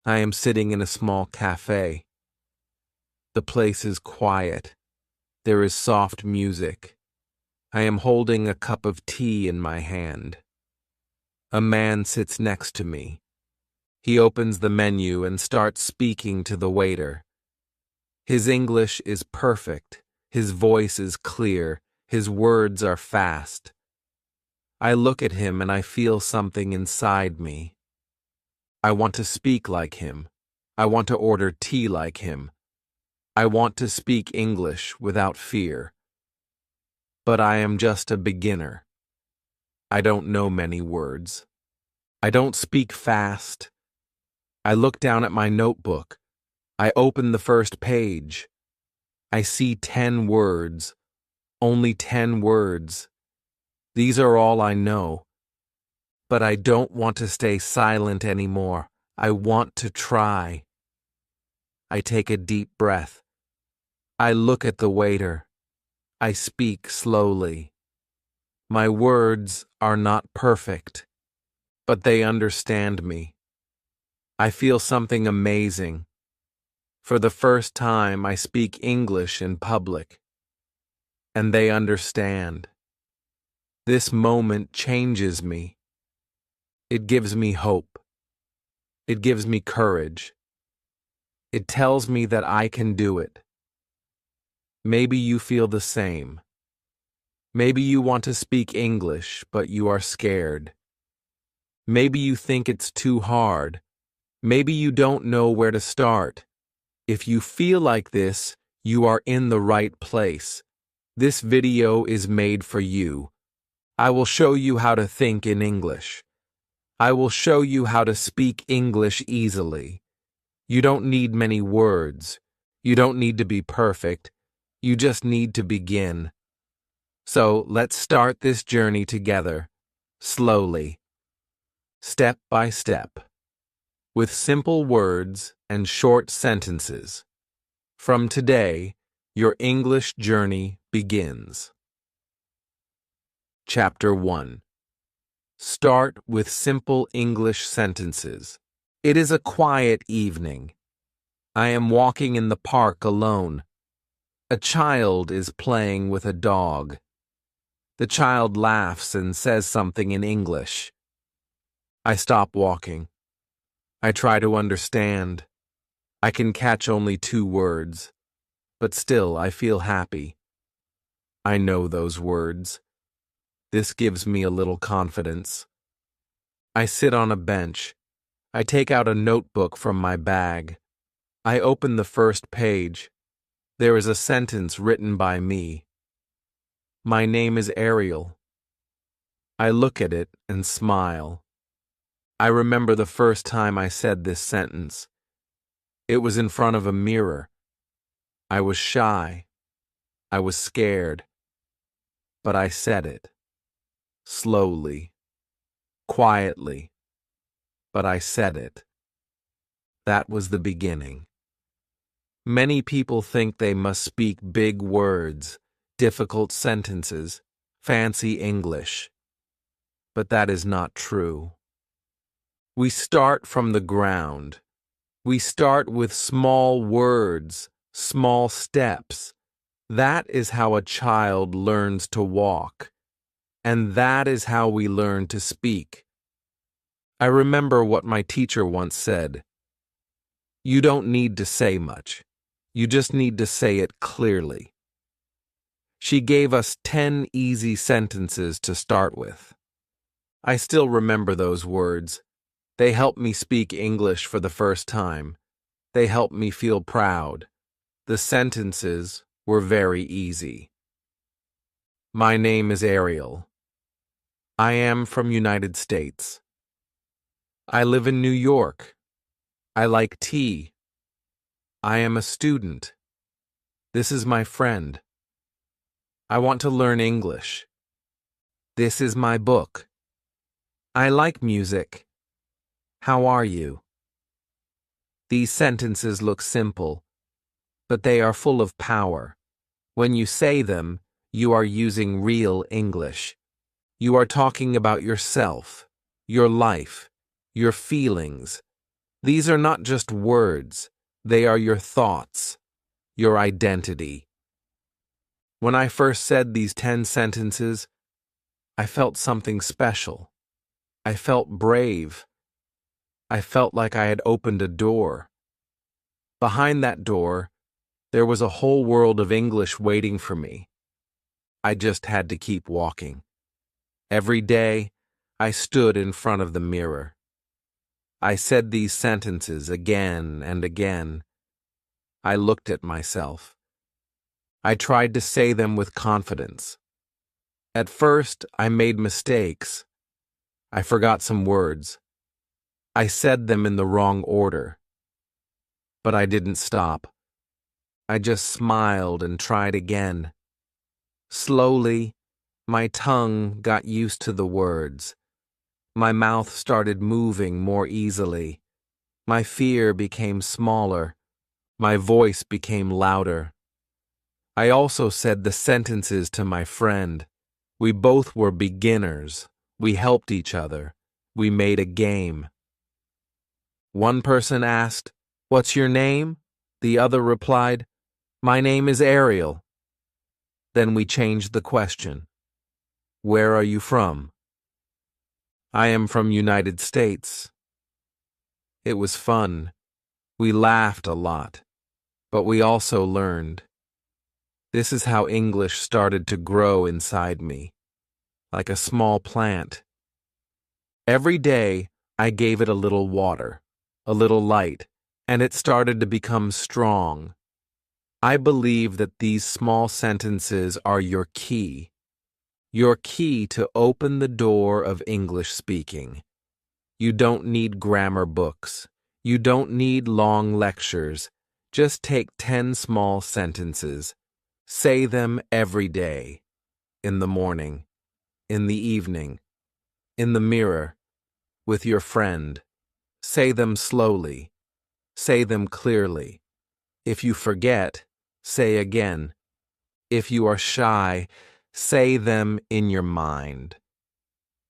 I am sitting in a small cafe. The place is quiet. There is soft music. I am holding a cup of tea in my hand. A man sits next to me. He opens the menu and starts speaking to the waiter. His English is perfect. His voice is clear. His words are fast. I look at him and I feel something inside me. I want to speak like him. I want to order tea like him. I want to speak English without fear. But I am just a beginner. I don't know many words. I don't speak fast. I look down at my notebook. I open the first page. I see 10 words. Only 10 words. These are all I know. But I don't want to stay silent anymore. I want to try. I take a deep breath. I look at the waiter. I speak slowly. My words are not perfect, but they understand me. I feel something amazing. For the first time, I speak English in public, and they understand. This moment changes me. It gives me hope. It gives me courage. It tells me that I can do it. Maybe you feel the same. Maybe you want to speak English, but you are scared. Maybe you think it's too hard. Maybe you don't know where to start. If you feel like this, you are in the right place. This video is made for you. I will show you how to think in English. I will show you how to speak English easily. You don't need many words. You don't need to be perfect. You just need to begin. So let's start this journey together, slowly, step by step, with simple words and short sentences. From today, your English journey begins. Chapter 1. Start with simple English sentences. It is a quiet evening. I am walking in the park alone. A child is playing with a dog. The child laughs and says something in English. I stop walking. I try to understand. I can catch only 2 words, but still I feel happy. I know those words. This gives me a little confidence. I sit on a bench. I take out a notebook from my bag. I open the first page. There is a sentence written by me. My name is Ariel. I look at it and smile. I remember the first time I said this sentence. It was in front of a mirror. I was shy. I was scared. But I said it. Slowly. Quietly. But I said it. That was the beginning. Many people think they must speak big words, difficult sentences, fancy English. But that is not true. We start from the ground. We start with small words, small steps. That is how a child learns to walk. And that is how we learn to speak. I remember what my teacher once said. You don't need to say much. You just need to say it clearly. She gave us 10 easy sentences to start with. I still remember those words. They helped me speak English for the first time. They helped me feel proud. The sentences were very easy. My name is Ariel. I am from United States. I live in New York. I like tea. I am a student. This is my friend. I want to learn English. This is my book. I like music. How are you? These sentences look simple, but they are full of power. When you say them, you are using real English. You are talking about yourself, your life, your feelings. These are not just words, they are your thoughts, your identity. When I first said these 10 sentences, I felt something special. I felt brave. I felt like I had opened a door. Behind that door, there was a whole world of English waiting for me. I just had to keep walking. Every day, I stood in front of the mirror. I said these sentences again and again. I looked at myself. I tried to say them with confidence. At first, I made mistakes. I forgot some words. I said them in the wrong order. But I didn't stop. I just smiled and tried again. Slowly, my tongue got used to the words. My mouth started moving more easily. My fear became smaller. My voice became louder. I also said the sentences to my friend. We both were beginners. We helped each other. We made a game. One person asked, "What's your name?" The other replied, "My name is Ariel." Then we changed the question. "Where are you from?" "I am from United States." It was fun. We laughed a lot, but we also learned. This is how English started to grow inside me, like a small plant. Every day, I gave it a little water, a little light, and it started to become strong. I believe that these small sentences are your key to open the door of English speaking. You don't need grammar books. You don't need long lectures. Just take 10 small sentences. Say them every day. In the morning, in the evening, in the mirror, with your friend. Say them slowly. Say them clearly. If you forget, say again. If you are shy, say them in your mind.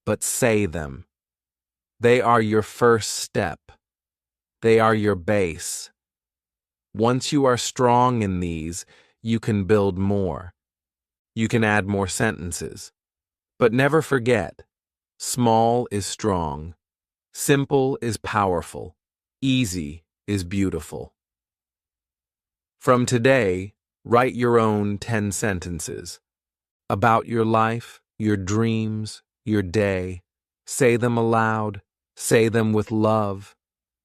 But say them. They are your first step. They are your base. Once you are strong in these, you can build more. You can add more sentences. But never forget, small is strong. Simple is powerful. Easy is beautiful. From today, write your own 10 sentences. About your life, your dreams, your day. Say them aloud. Say them with love.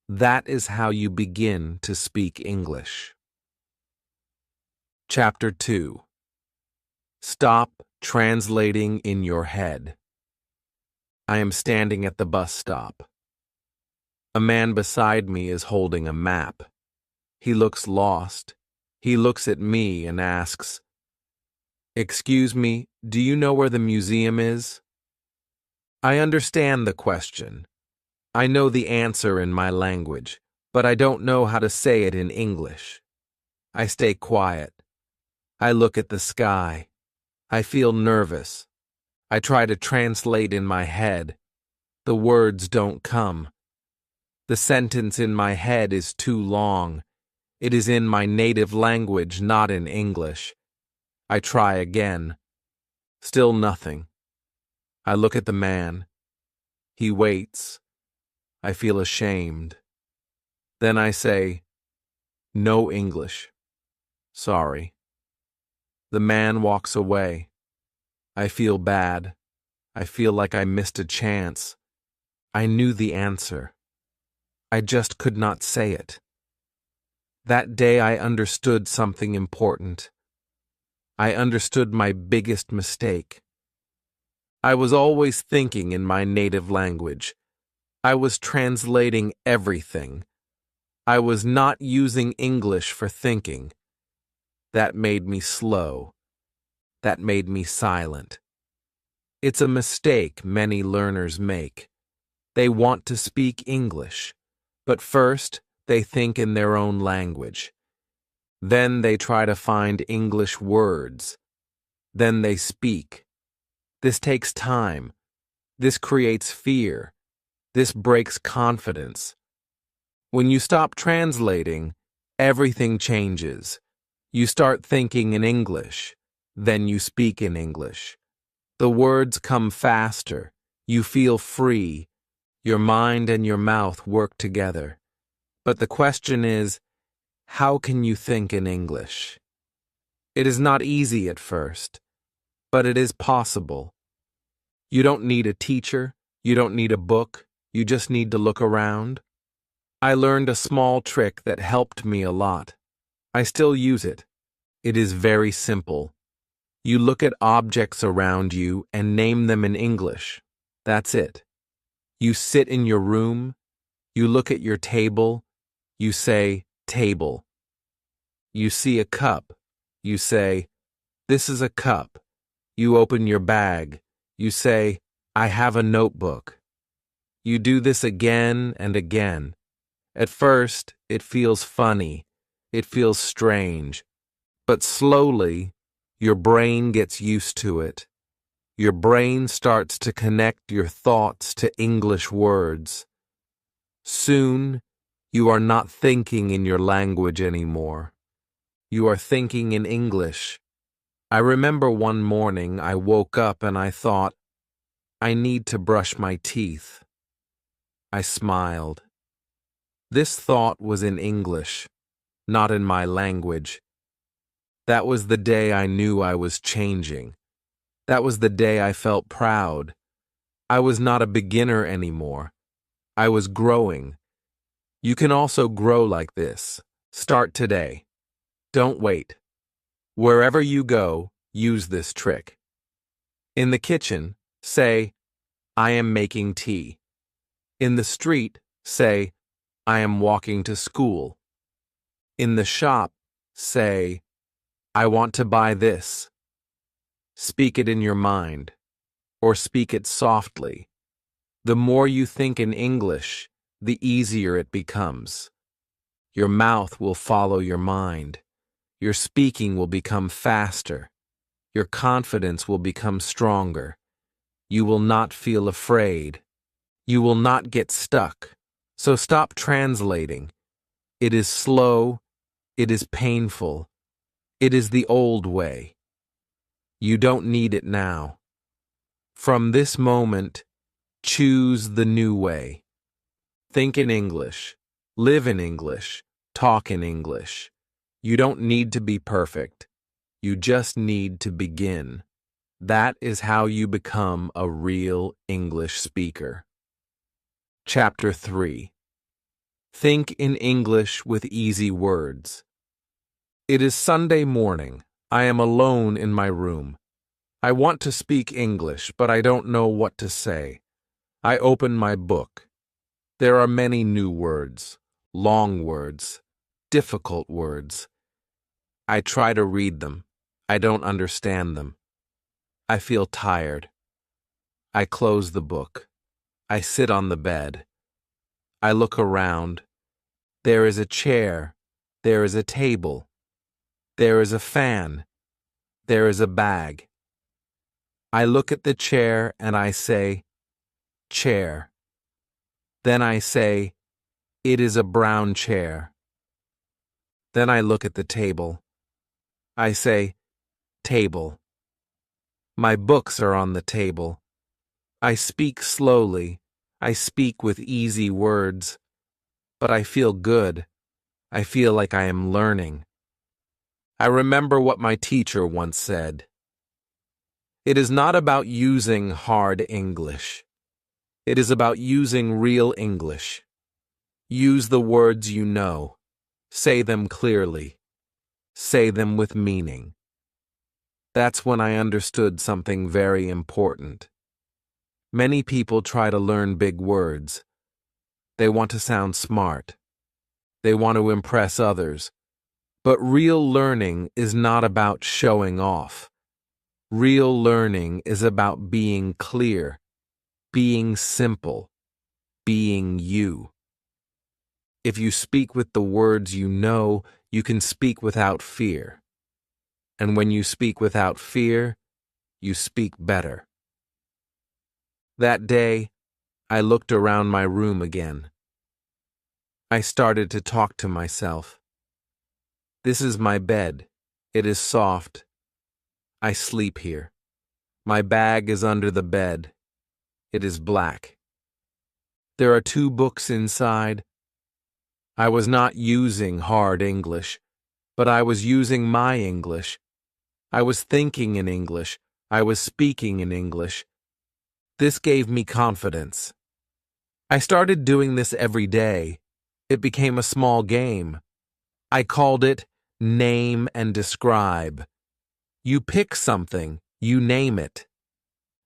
That is how you begin to speak English. Chapter 2. Stop translating in your head. I am standing at the bus stop. A man beside me is holding a map. He looks lost. He looks at me and asks, "Excuse me, do you know where the museum is?" I understand the question. I know the answer in my language, but I don't know how to say it in English. I stay quiet. I look at the sky. I feel nervous. I try to translate in my head. The words don't come. The sentence in my head is too long. It is in my native language, not in English. I try again. Still nothing. I look at the man. He waits. I feel ashamed. Then I say, "No English. Sorry." The man walks away. I feel bad. I feel like I missed a chance. I knew the answer. I just could not say it. That day I understood something important. I understood my biggest mistake. I was always thinking in my native language. I was translating everything. I was not using English for thinking. That made me slow. That made me silent. It's a mistake many learners make. They want to speak English, but first they think in their own language. Then they try to find English words. Then they speak. This takes time. This creates fear. This breaks confidence. When you stop translating, everything changes. You start thinking in English, then you speak in English. The words come faster. You feel free. Your mind and your mouth work together. But the question is, how can you think in English? It is not easy at first, but it is possible. You don't need a teacher. You don't need a book. You just need to look around. I learned a small trick that helped me a lot. I still use it. It is very simple. You look at objects around you and name them in English. That's it. You sit in your room. You look at your table. You say, table. You see a cup. You say, this is a cup. You open your bag. You say, I have a notebook. You do this again and again. At first, it feels funny. It feels strange. But slowly, your brain gets used to it. Your brain starts to connect your thoughts to English words. Soon, you are not thinking in your language anymore. You are thinking in English. I remember one morning I woke up and I thought, I need to brush my teeth. I smiled. This thought was in English, not in my language. That was the day I knew I was changing. That was the day I felt proud. I was not a beginner anymore. I was growing. You can also grow like this. Start today. Don't wait. Wherever you go, use this trick. In the kitchen, say, I am making tea. In the street, say, I am walking to school. In the shop, say, I want to buy this. Speak it in your mind, or speak it softly. The more you think in English, the easier it becomes. Your mouth will follow your mind. Your speaking will become faster. Your confidence will become stronger. You will not feel afraid. You will not get stuck. So stop translating. It is slow. It is painful. It is the old way. You don't need it now. From this moment, choose the new way. Think in English. Live in English. Talk in English. You don't need to be perfect. You just need to begin. That is how you become a real English speaker. Chapter 3. Think in English with easy words. It is Sunday morning. I am alone in my room. I want to speak English, but I don't know what to say. I open my book. There are many new words, long words, difficult words. I try to read them. I don't understand them. I feel tired. I close the book. I sit on the bed. I look around. There is a chair. There is a table. There is a fan. There is a bag. I look at the chair and I say, chair. Then I say, it is a brown chair. Then I look at the table. I say, table. My books are on the table. I speak slowly. I speak with easy words. But I feel good. I feel like I am learning. I remember what my teacher once said. It is not about using hard English. It is about using real English. Use the words you know. Say them clearly. Say them with meaning. That's when I understood something very important. Many people try to learn big words. They want to sound smart. They want to impress others. But real learning is not about showing off. Real learning is about being clear, being simple, being you. If you speak with the words you know, you can speak without fear. And when you speak without fear, you speak better. That day, I looked around my room again. I started to talk to myself. This is my bed. It is soft. I sleep here. My bag is under the bed. It is black. There are 2 books inside. I was not using hard English, but I was using my English. I was thinking in English. I was speaking in English. This gave me confidence. I started doing this every day. It became a small game. I called it Name and Describe. You pick something, you name it.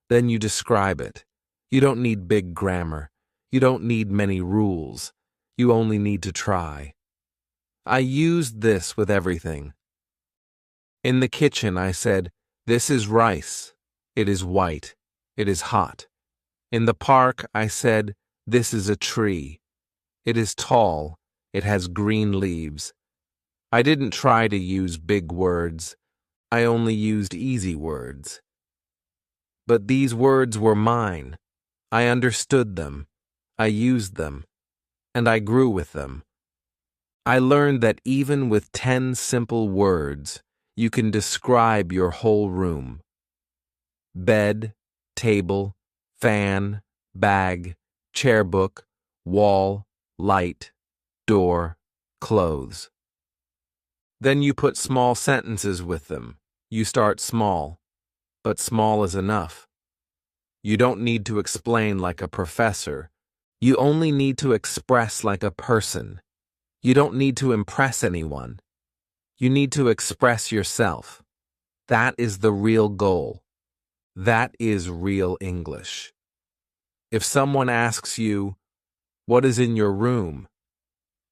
Then you describe it. You don't need big grammar. You don't need many rules. You only need to try. I used this with everything. In the kitchen, I said, "This is rice. It is white. It is hot." In the park, I said, "This is a tree. It is tall. It has green leaves." I didn't try to use big words. I only used easy words. But these words were mine. I understood them. I used them. And I grew with them. I learned that even with 10 simple words, you can describe your whole room. Bed, table, fan, bag, chair book, wall, light, door, clothes. Then you put small sentences with them. You start small, but small is enough. You don't need to explain like a professor. You only need to express like a person. You don't need to impress anyone. You need to express yourself. That is the real goal. That is real English. If someone asks you, "What is in your room?"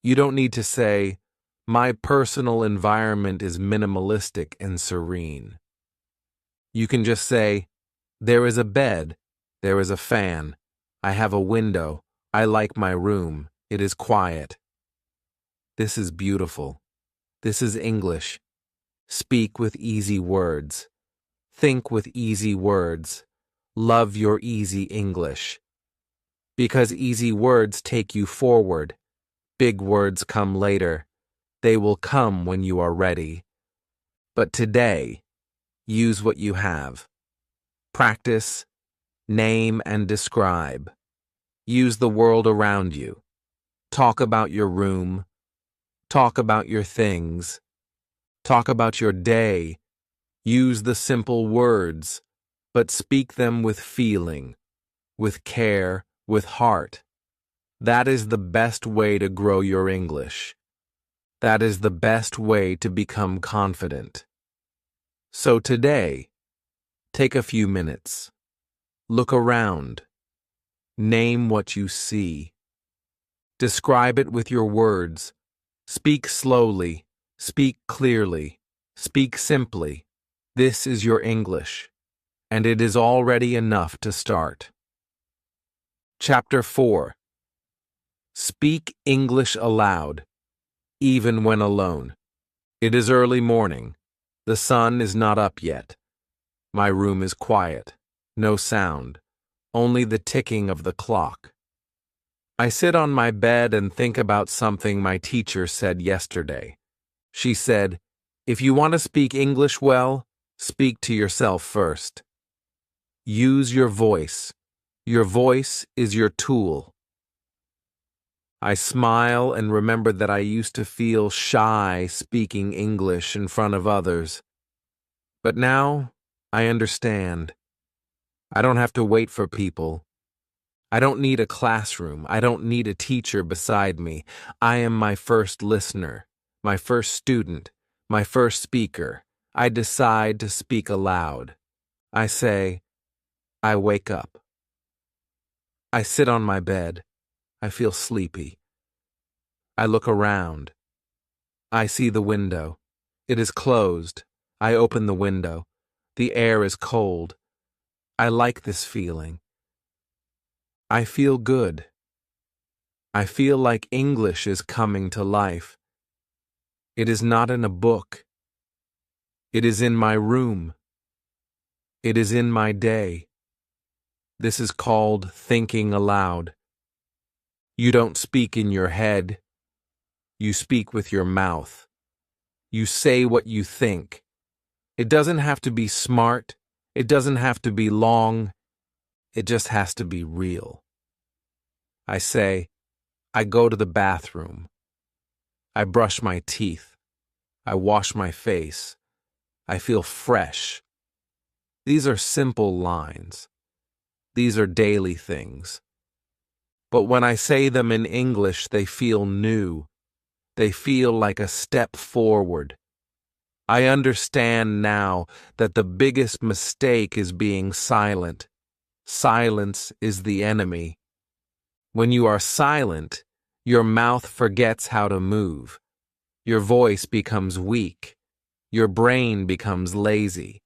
you don't need to say, "My personal environment is minimalistic and serene." You can just say, "There is a bed. There is a fan. I have a window. I like my room. It is quiet." This is beautiful. This is English. Speak with easy words. Think with easy words. Love your easy English. Because easy words take you forward. Big words come later. They will come when you are ready. But today, use what you have. Practice, name and describe. Use the world around you. Talk about your room. Talk about your things. Talk about your day. Use the simple words, but speak them with feeling, with care, with heart. That is the best way to grow your English. That is the best way to become confident. So today, take a few minutes. Look around. Name what you see. Describe it with your words. Speak slowly. Speak clearly. Speak simply. This is your English, and it is already enough to start. Chapter 4. Speak English aloud, even when alone. It is early morning. The sun is not up yet. My room is quiet. No sound. Only the ticking of the clock. I sit on my bed and think about something my teacher said yesterday. She said, "If you want to speak English well, speak to yourself first. Use your voice. Your voice is your tool." I smile and remember that I used to feel shy speaking English in front of others. But now, I understand. I don't have to wait for people. I don't need a classroom. I don't need a teacher beside me. I am my first listener, my first student, my first speaker. I decide to speak aloud. I say, I wake up. I sit on my bed. I feel sleepy. I look around. I see the window. It is closed. I open the window. The air is cold. I like this feeling. I feel good. I feel like English is coming to life. It is not in a book. It is in my room. It is in my day. This is called thinking aloud. You don't speak in your head. You speak with your mouth. You say what you think. It doesn't have to be smart. It doesn't have to be long. It just has to be real. I say, I go to the bathroom. I brush my teeth. I wash my face. I feel fresh. These are simple lines. These are daily things. But when I say them in English, they feel new. They feel like a step forward. I understand now that the biggest mistake is being silent. Silence is the enemy. When you are silent, your mouth forgets how to move. Your voice becomes weak. Your brain becomes lazy.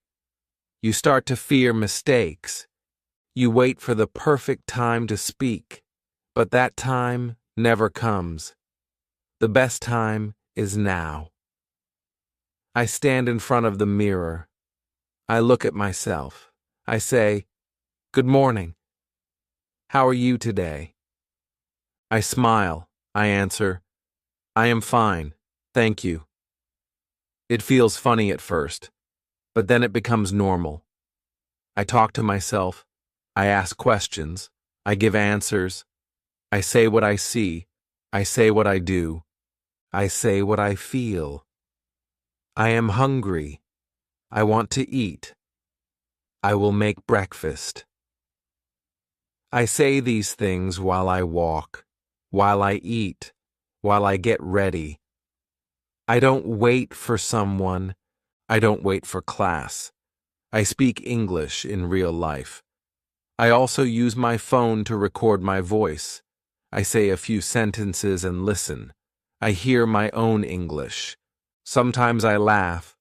You start to fear mistakes. You wait for the perfect time to speak, but that time never comes. The best time is now. I stand in front of the mirror. I look at myself. I say, "Good morning. How are you today?" I smile. I answer, "I am fine. Thank you." It feels funny at first, but then it becomes normal. I talk to myself. I ask questions. I give answers. I say what I see. I say what I do. I say what I feel. I am hungry. I want to eat. I will make breakfast. I say these things while I walk, while I eat, while I get ready. I don't wait for someone. I don't wait for class. I speak English in real life. I also use my phone to record my voice. I say a few sentences and listen. I hear my own English. Sometimes I laugh.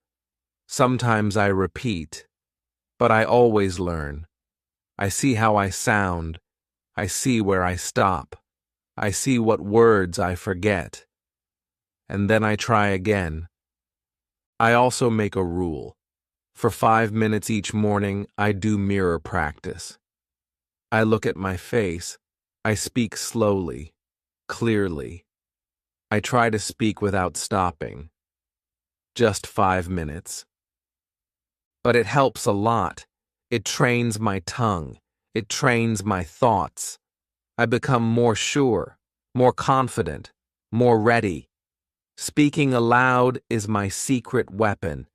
Sometimes I repeat. But I always learn. I see how I sound. I see where I stop. I see what words I forget. And then I try again. I also make a rule. For 5 minutes each morning, I do mirror practice. I look at my face. I speak slowly, clearly. I try to speak without stopping. Just 5 minutes. But it helps a lot. It trains my tongue. It trains my thoughts. I become more sure, more confident, more ready. Speaking aloud is my secret weapon.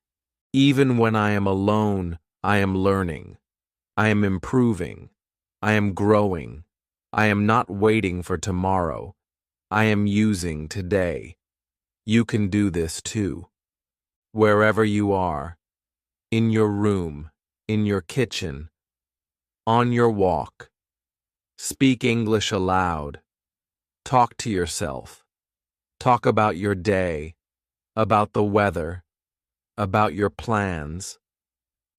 Even when I am alone, I am learning. I am improving. I am growing. I am not waiting for tomorrow. I am using today. You can do this too. Wherever you are, in your room, in your kitchen, on your walk. Speak English aloud. Talk to yourself. Talk about your day, about the weather, about your plans.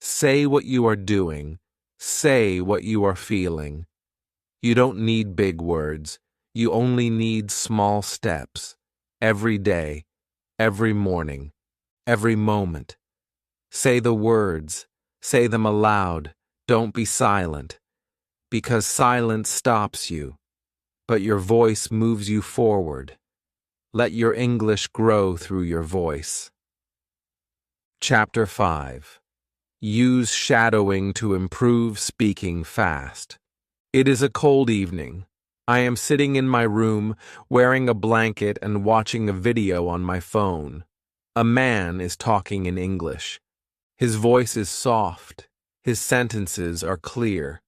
Say what you are doing. Say what you are feeling. You don't need big words. You only need small steps. Every day, every morning, every moment. Say the words. Say them aloud. Don't be silent. Because silence stops you, but your voice moves you forward. Let your English grow through your voice. Chapter 5. Use shadowing to improve speaking fast. It is a cold evening. I am sitting in my room, wearing a blanket and watching a video on my phone. A man is talking in English. His voice is soft. His sentences are clear.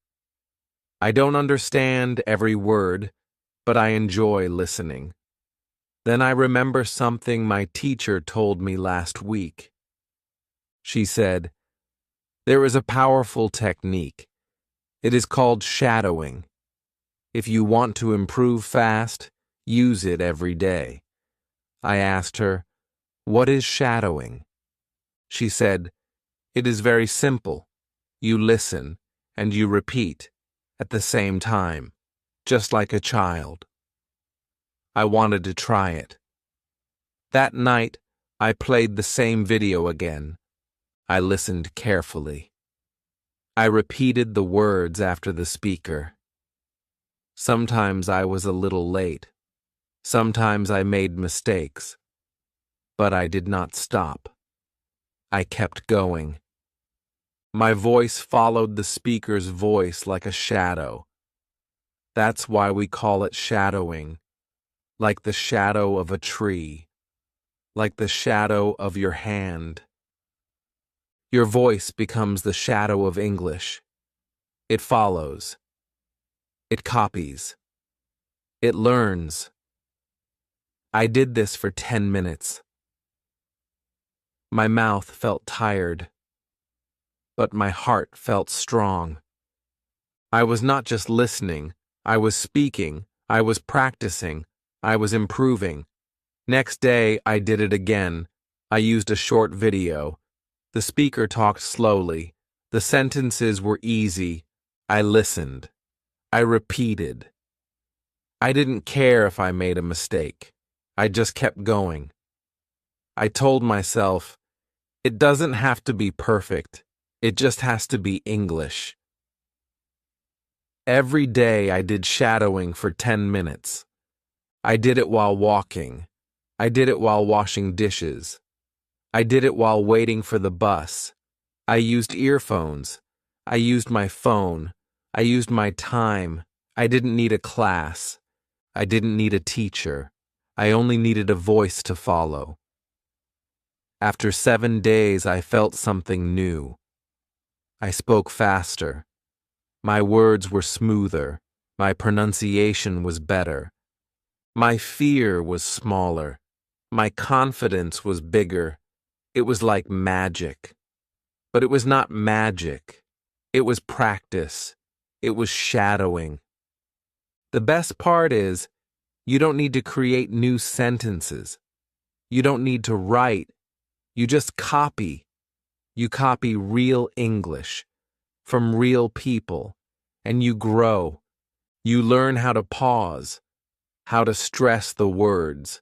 I don't understand every word, but I enjoy listening. Then I remember something my teacher told me last week. She said, "There is a powerful technique. It is called shadowing. If you want to improve fast, use it every day." I asked her, "What is shadowing?" She said, "It is very simple. You listen and you repeat at the same time, just like a child." I wanted to try it. That night, I played the same video again. I listened carefully. I repeated the words after the speaker. Sometimes I was a little late. Sometimes I made mistakes, but I did not stop. I kept going. My voice followed the speaker's voice like a shadow. That's why we call it shadowing, like the shadow of a tree, like the shadow of your hand. Your voice becomes the shadow of English. It follows. It copies. It learns. I did this for 10 minutes. My mouth felt tired, but my heart felt strong. I was not just listening, I was speaking, I was practicing, I was improving. Next day, I did it again. I used a short video. The speaker talked slowly. The sentences were easy. I listened. I repeated. I didn't care if I made a mistake. I just kept going. I told myself, it doesn't have to be perfect. It just has to be English. Every day I did shadowing for 10 minutes. I did it while walking. I did it while washing dishes. I did it while waiting for the bus. I used earphones. I used my phone. I used my time. I didn't need a class. I didn't need a teacher. I only needed a voice to follow. After 7 days, I felt something new. I spoke faster. My words were smoother. My pronunciation was better. My fear was smaller. My confidence was bigger. It was like magic. But it was not magic. It was practice. It was shadowing. The best part is, you don't need to create new sentences. You don't need to write. You just copy. You copy real English from real people, and you grow. You learn how to pause, how to stress the words,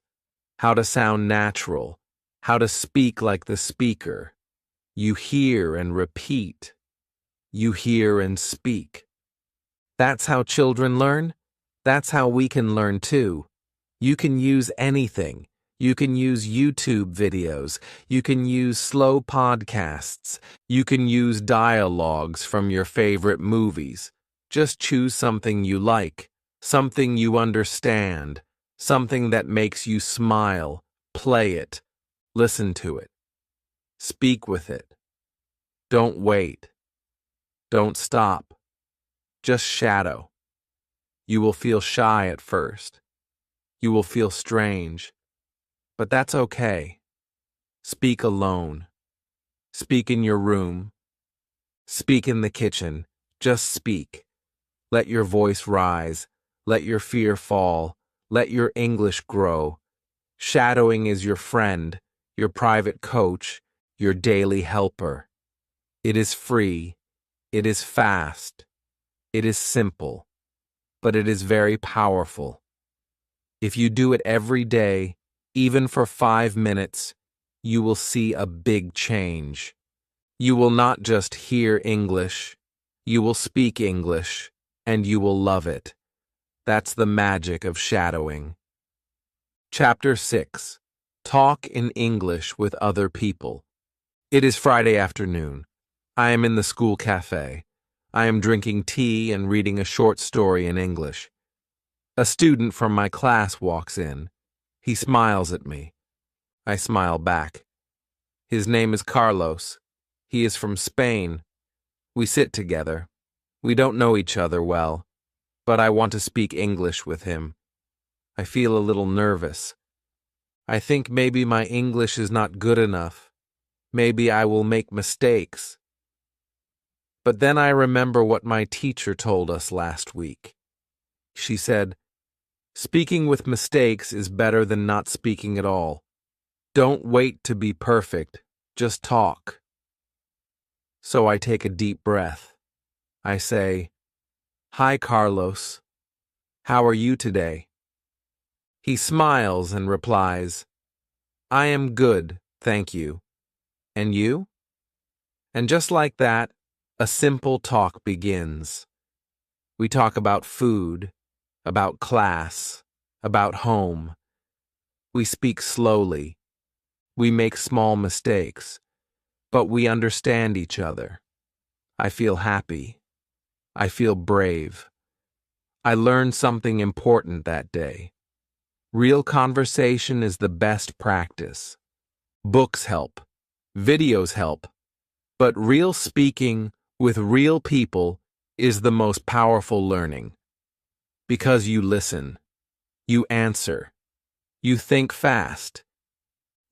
how to sound natural, how to speak like the speaker. You hear and repeat. You hear and speak. That's how children learn. That's how we can learn too. You can use anything. You can use YouTube videos. You can use slow podcasts. You can use dialogues from your favorite movies. Just choose something you like, something you understand, something that makes you smile. Play it. Listen to it. Speak with it. Don't wait. Don't stop. Just shadow. You will feel shy at first. You will feel strange. But that's okay. Speak alone. Speak in your room. Speak in the kitchen. Just speak. Let your voice rise. Let your fear fall. Let your English grow. Shadowing is your friend, your private coach, your daily helper. It is free. It is fast. It is simple. But it is very powerful. If you do it every day, even for 5 minutes, you will see a big change. You will not just hear English, you will speak English, and you will love it. That's the magic of shadowing. Chapter 6. Talk in English with other people. It is Friday afternoon. I am in the school cafe. I am drinking tea and reading a short story in English. A student from my class walks in. He smiles at me. I smile back. His name is Carlos. He is from Spain. We sit together. We don't know each other well, but I want to speak English with him. I feel a little nervous. I think maybe my English is not good enough. Maybe I will make mistakes. But then I remember what my teacher told us last week. She said, speaking with mistakes is better than not speaking at all. Don't wait to be perfect. Just talk. So I take a deep breath. I say, "Hi, Carlos. How are you today?" He smiles and replies, "I am good, thank you. And you?" And just like that, a simple talk begins. We talk about food, about class, about home. We speak slowly. We make small mistakes, but we understand each other. I feel happy. I feel brave. I learned something important that day. Real conversation is the best practice. Books help. Videos help. But real speaking with real people is the most powerful learning. Because you listen. You answer. You think fast.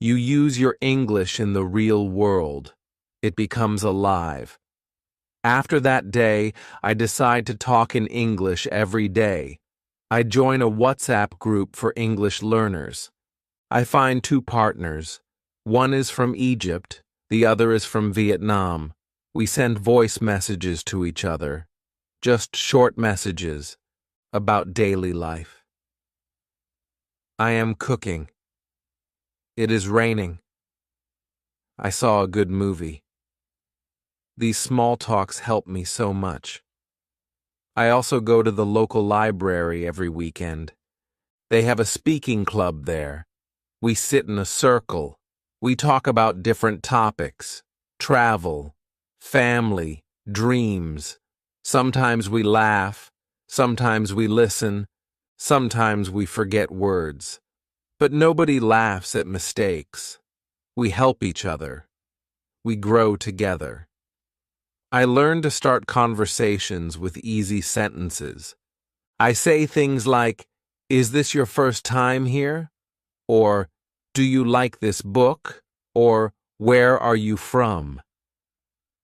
You use your English in the real world. It becomes alive. After that day, I decide to talk in English every day. I join a WhatsApp group for English learners. I find 2 partners. One is from Egypt, the other is from Vietnam. We send voice messages to each other. Just short messages about daily life. I am cooking. It is raining. I saw a good movie. These small talks help me so much. I also go to the local library every weekend. They have a speaking club there. We sit in a circle. We talk about different topics: travel, family, dreams. Sometimes we laugh. Sometimes we listen. Sometimes we forget words. But nobody laughs at mistakes. We help each other. We grow together. I learn to start conversations with easy sentences. I say things like, "Is this your first time here?" Or, "Do you like this book?" Or, "Where are you from?"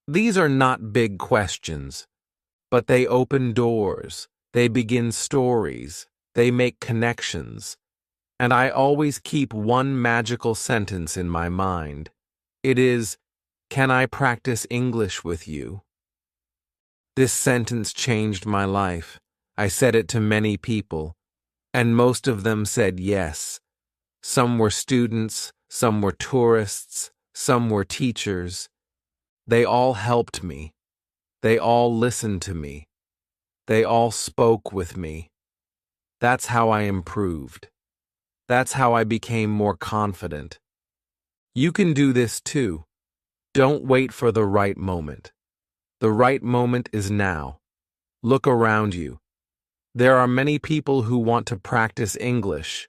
These are not big questions, but they open doors, they begin stories, they make connections. And I always keep one magical sentence in my mind. It is, "Can I practice English with you?" This sentence changed my life. I said it to many people, and most of them said yes. Some were students, some were tourists, some were teachers. They all helped me. They all listened to me. They all spoke with me. That's how I improved. That's how I became more confident. You can do this too. Don't wait for the right moment. The right moment is now. Look around you. There are many people who want to practice English.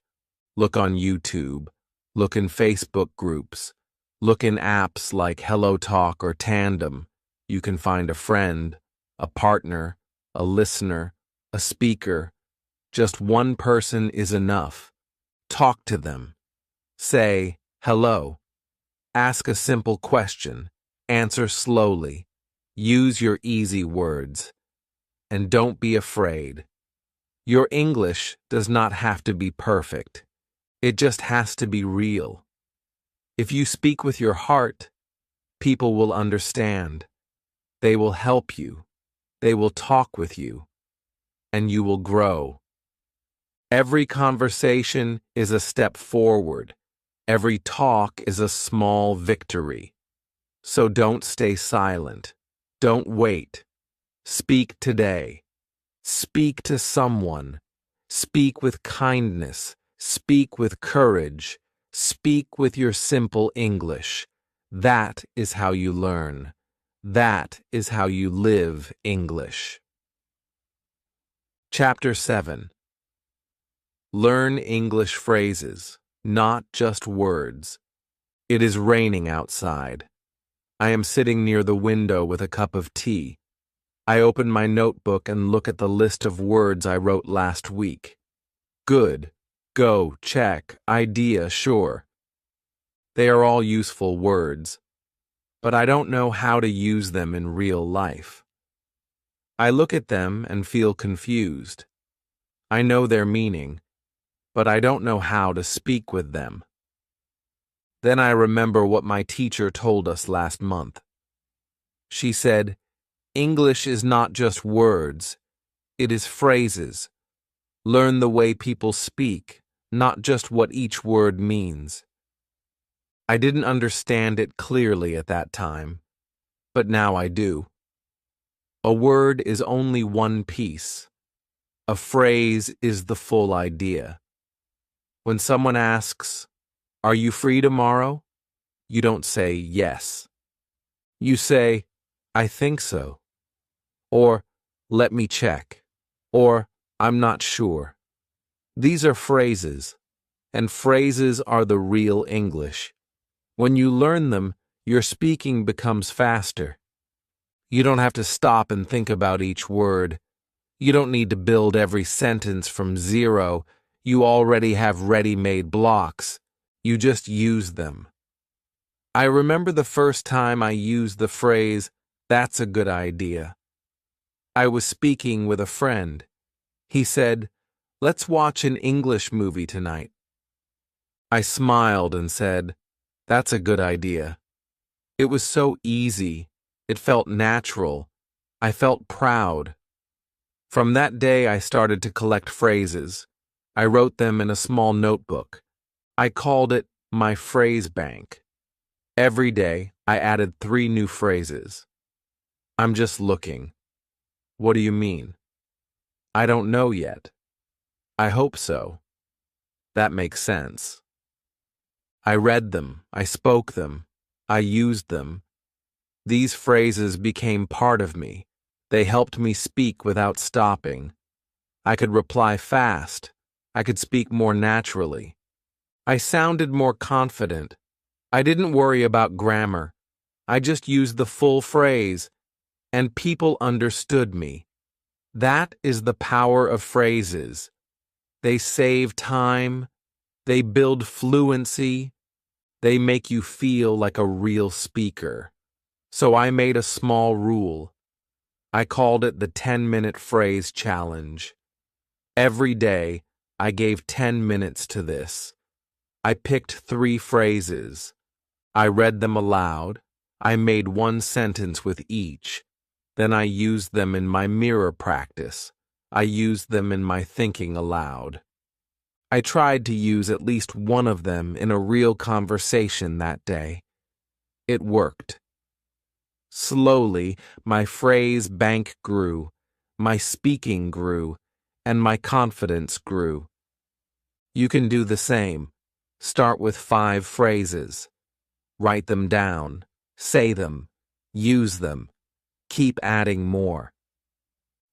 Look on YouTube. Look in Facebook groups. Look in apps like HelloTalk or Tandem. You can find a friend, a partner, a listener, a speaker. Just one person is enough. Talk to them. Say, "Hello." Ask a simple question. Answer slowly. Use your easy words. And don't be afraid. Your English does not have to be perfect. It just has to be real. If you speak with your heart, people will understand. They will help you. They will talk with you. And you will grow. Every conversation is a step forward. Every talk is a small victory. So don't stay silent. Don't wait. Speak today. Speak to someone. Speak with kindness. Speak with courage. Speak with your simple English. That is how you learn. That is how you live English. Chapter 7. Learn English phrases, not just words. It is raining outside. I am sitting near the window with a cup of tea. I open my notebook and look at the list of words I wrote last week. Good, go, check, idea, sure. They are all useful words, but I don't know how to use them in real life. I look at them and feel confused. I know their meaning, but I don't know how to speak with them. Then I remember what my teacher told us last month. She said, "English is not just words, it is phrases. Learn the way people speak, not just what each word means." I didn't understand it clearly at that time, but now I do. A word is only one piece. A phrase is the full idea. When someone asks, "Are you free tomorrow?" you don't say yes. You say, "I think so," or "Let me check," or "I'm not sure." These are phrases, and phrases are the real English. When you learn them, your speaking becomes faster. You don't have to stop and think about each word. You don't need to build every sentence from zero. You already have ready-made blocks. You just use them. I remember the first time I used the phrase, "That's a good idea." I was speaking with a friend. He said, "Let's watch an English movie tonight." I smiled and said, "That's a good idea." It was so easy. It felt natural. I felt proud. From that day, I started to collect phrases. I wrote them in a small notebook. I called it my phrase bank. Every day, I added 3 new phrases. "I'm just looking." "What do you mean?" "I don't know yet." "I hope so." "That makes sense." I read them, I spoke them, I used them. These phrases became part of me. They helped me speak without stopping. I could reply fast. I could speak more naturally. I sounded more confident. I didn't worry about grammar. I just used the full phrase, and people understood me. That is the power of phrases. They save time. They build fluency. They make you feel like a real speaker. So I made a small rule. I called it the 10-minute phrase challenge. Every day, I gave 10 minutes to this. I picked 3 phrases. I read them aloud. I made 1 sentence with each. Then I used them in my mirror practice. I used them in my thinking aloud. I tried to use at least one of them in a real conversation that day. It worked. Slowly, my phrase bank grew, my speaking grew, and my confidence grew. You can do the same. Start with 5 phrases. Write them down. Say them. Use them. Keep adding more.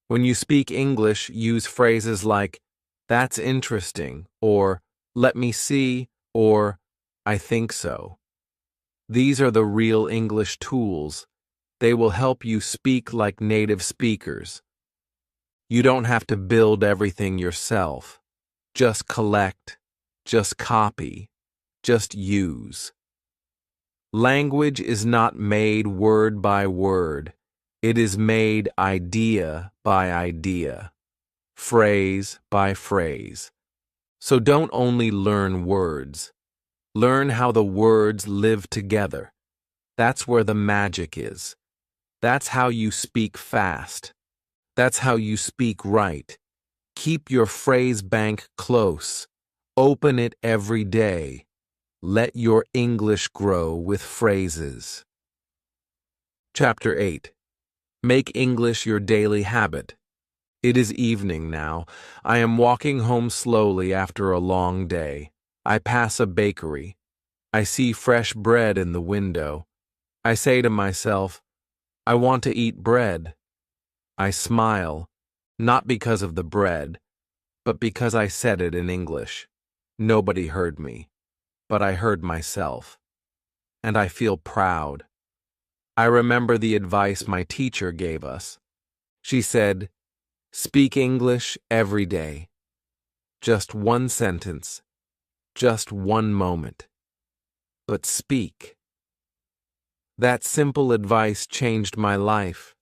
When you speak English, use phrases like, "That's interesting," or "Let me see," or "I think so." These are the real English tools. They will help you speak like native speakers. You don't have to build everything yourself. Just collect. Just copy. Just use. Language is not made word by word. It is made idea by idea, phrase by phrase. So don't only learn words. Learn how the words live together. That's where the magic is. That's how you speak fast. That's how you speak right. Keep your phrase bank close. Open it every day. Let your English grow with phrases. Chapter 8. Make English your daily habit. It is evening now. I am walking home slowly after a long day. I pass a bakery. I see fresh bread in the window. I say to myself, "I want to eat bread." I smile, not because of the bread, but because I said it in English. Nobody heard me, but I heard myself. And I feel proud. I remember the advice my teacher gave us. She said, "Speak English every day. Just 1 sentence, just 1 moment. But speak." That simple advice changed my life.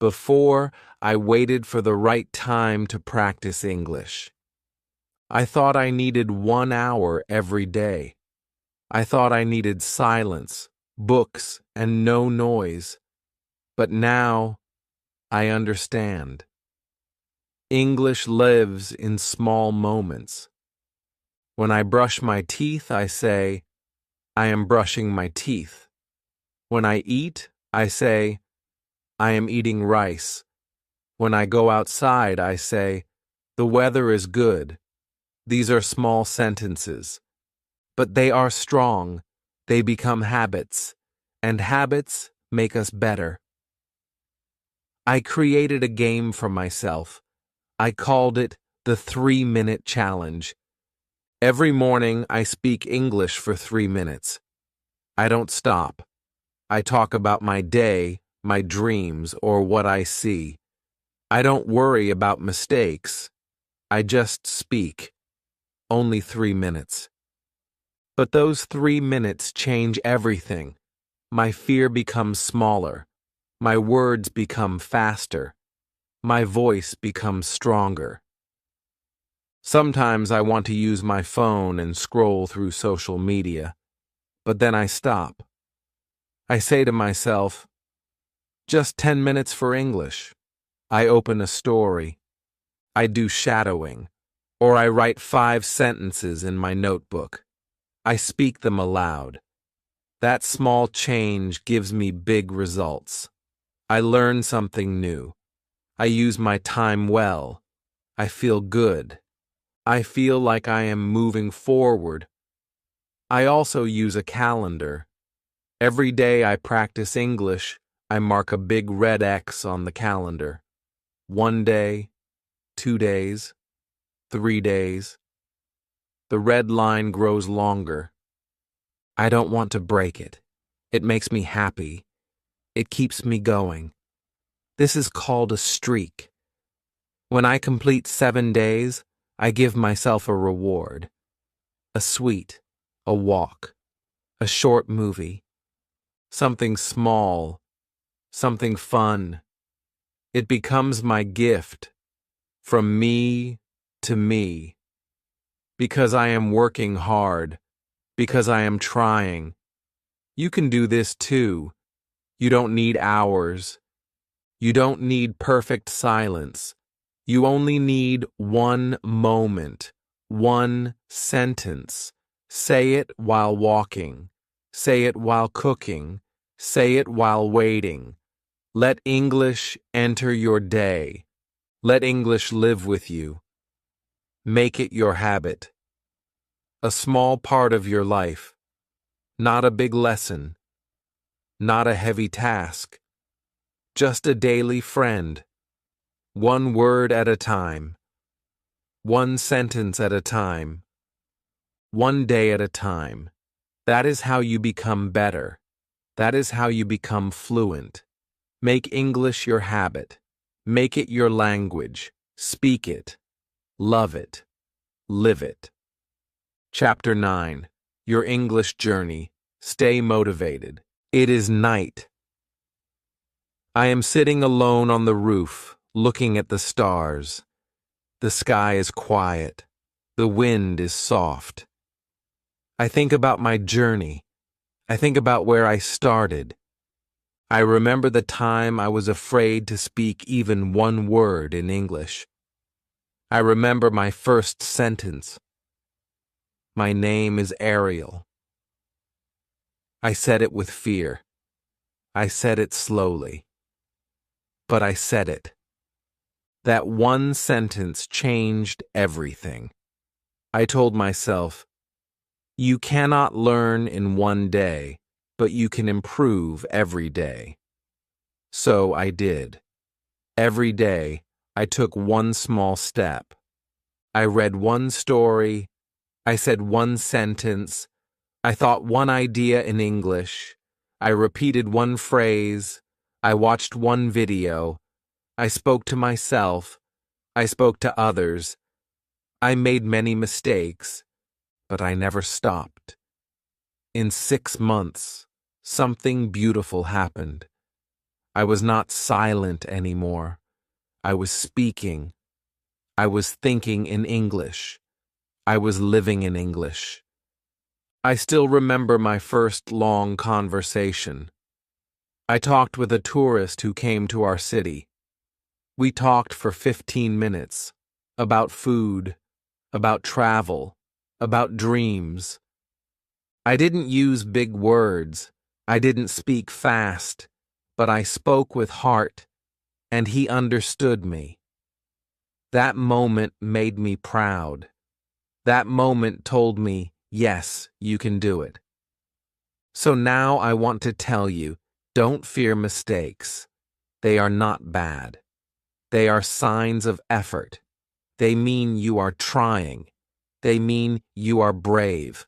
Before, I waited for the right time to practice English. I thought I needed 1 hour every day. I thought I needed silence, books, and no noise. But now, I understand. English lives in small moments. When I brush my teeth, I say, "I am brushing my teeth." When I eat, I say, "I am eating rice." When I go outside, I say, "The weather is good." These are small sentences, but they are strong. They become habits, and habits make us better. I created a game for myself. I called it the 3-minute challenge. Every morning I speak English for 3 minutes. I don't stop. I talk about my day, my dreams, or what I see. I don't worry about mistakes. I just speak. Only 3 minutes. But those 3 minutes change everything. My fear becomes smaller. My words become faster. My voice becomes stronger. Sometimes I want to use my phone and scroll through social media, but then I stop. I say to myself, just 10 minutes for English. I open a story. I do shadowing, or I write 5 sentences in my notebook. I speak them aloud. That small change gives me big results. I learn something new. I use my time well. I feel good. I feel like I am moving forward. I also use a calendar. Every day I practice English, I mark a big red X on the calendar. 1 day, 2 days, 3 days. The red line grows longer. I don't want to break it. It makes me happy. It keeps me going. This is called a streak. When I complete 7 days, I give myself a reward. A sweet, a walk, a short movie. Something small, something fun. It becomes my gift, from me to me. Because I am working hard, because I am trying. You can do this too. You don't need hours. You don't need perfect silence. You only need one moment, one sentence. Say it while walking. Say it while cooking. Say it while waiting. Let English enter your day. Let English live with you. Make it your habit. A small part of your life. Not a big lesson. Not a heavy task. Just a daily friend. 1 word at a time. 1 sentence at a time. 1 day at a time. That is how you become better. That is how you become fluent. Make English your habit. Make it your language. Speak it. Love it. Live it. Chapter 9. Your English Journey. Stay motivated. It is night. I am sitting alone on the roof, looking at the stars. The sky is quiet. The wind is soft. I think about my journey. I think about where I started. I remember the time I was afraid to speak even 1 word in English. I remember my first sentence. My name is Ariel. I said it with fear. I said it slowly. But I said it. That 1 sentence changed everything. I told myself, you cannot learn in 1 day, but you can improve every day. So I did. Every day, I took 1 small step. I read 1 story. I said 1 sentence. I thought 1 idea in English. I repeated 1 phrase. I watched 1 video. I spoke to myself. I spoke to others. I made many mistakes, but I never stopped. In 6 months, something beautiful happened. I was not silent anymore. I was speaking. I was thinking in English. I was living in English. I still remember my first long conversation. I talked with a tourist who came to our city. We talked for 15 minutes about food, about travel, about dreams. I didn't use big words. I didn't speak fast, but I spoke with heart, and he understood me. That moment made me proud. That moment told me, yes, you can do it. So now I want to tell you, don't fear mistakes. They are not bad. They are signs of effort. They mean you are trying. They mean you are brave.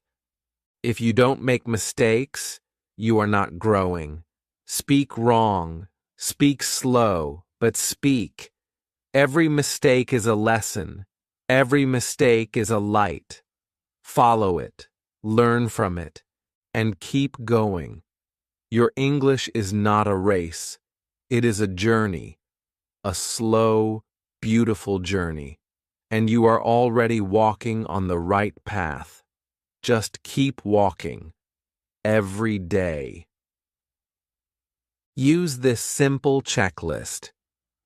If you don't make mistakes, you are not growing. Speak wrong. Speak slow, but speak. Every mistake is a lesson. Every mistake is a light. Follow it, learn from it, and keep going. Your English is not a race. It is a journey, a slow, beautiful journey, and you are already walking on the right path. Just keep walking, every day. Use this simple checklist.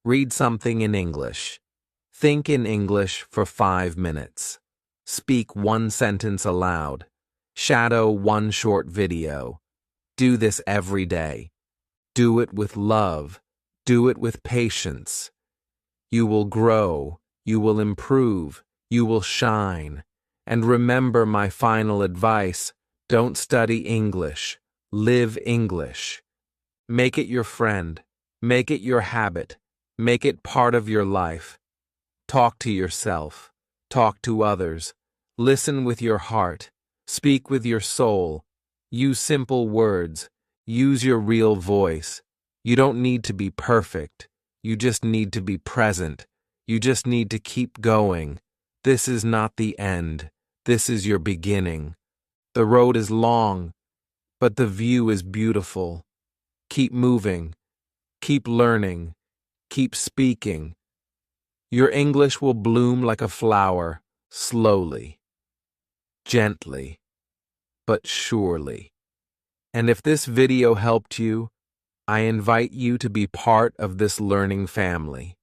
Read something in English. Think in English for 5 minutes. Speak one sentence aloud. Shadow one short video. Do this every day. Do it with love. Do it with patience. You will grow. You will improve. You will shine. And remember my final advice. Don't study English. Live English. Make it your friend. Make it your habit. Make it part of your life. Talk to yourself. Talk to others. Listen with your heart. Speak with your soul. Use simple words. Use your real voice. You don't need to be perfect. You just need to be present. You just need to keep going. This is not the end. This is your beginning. The road is long, but the view is beautiful. Keep moving. Keep learning. Keep speaking. Your English will bloom like a flower, slowly, gently, but surely. And if this video helped you, I invite you to be part of this learning family.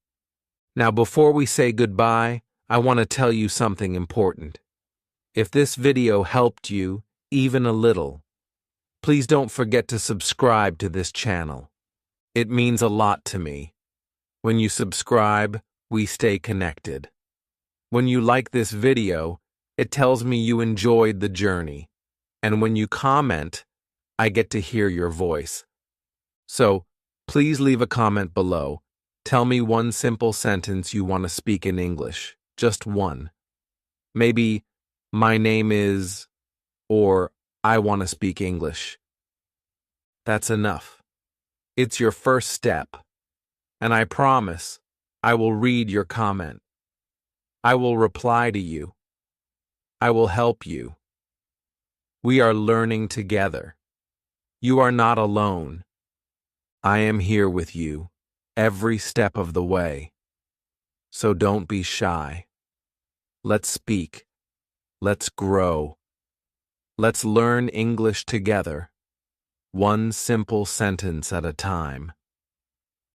Now, before we say goodbye, I want to tell you something important. If this video helped you, even a little, please don't forget to subscribe to this channel. It means a lot to me. When you subscribe, we stay connected. When you like this video, it tells me you enjoyed the journey. And when you comment, I get to hear your voice. So, please leave a comment below. Tell me one simple sentence you want to speak in English. Just one. Maybe, my name is, or I want to speak English. That's enough. It's your first step. And I promise, I will read your comment. I will reply to you. I will help you. We are learning together. You are not alone. I am here with you, every step of the way. So don't be shy. Let's speak. Let's grow. Let's learn English together, one simple sentence at a time.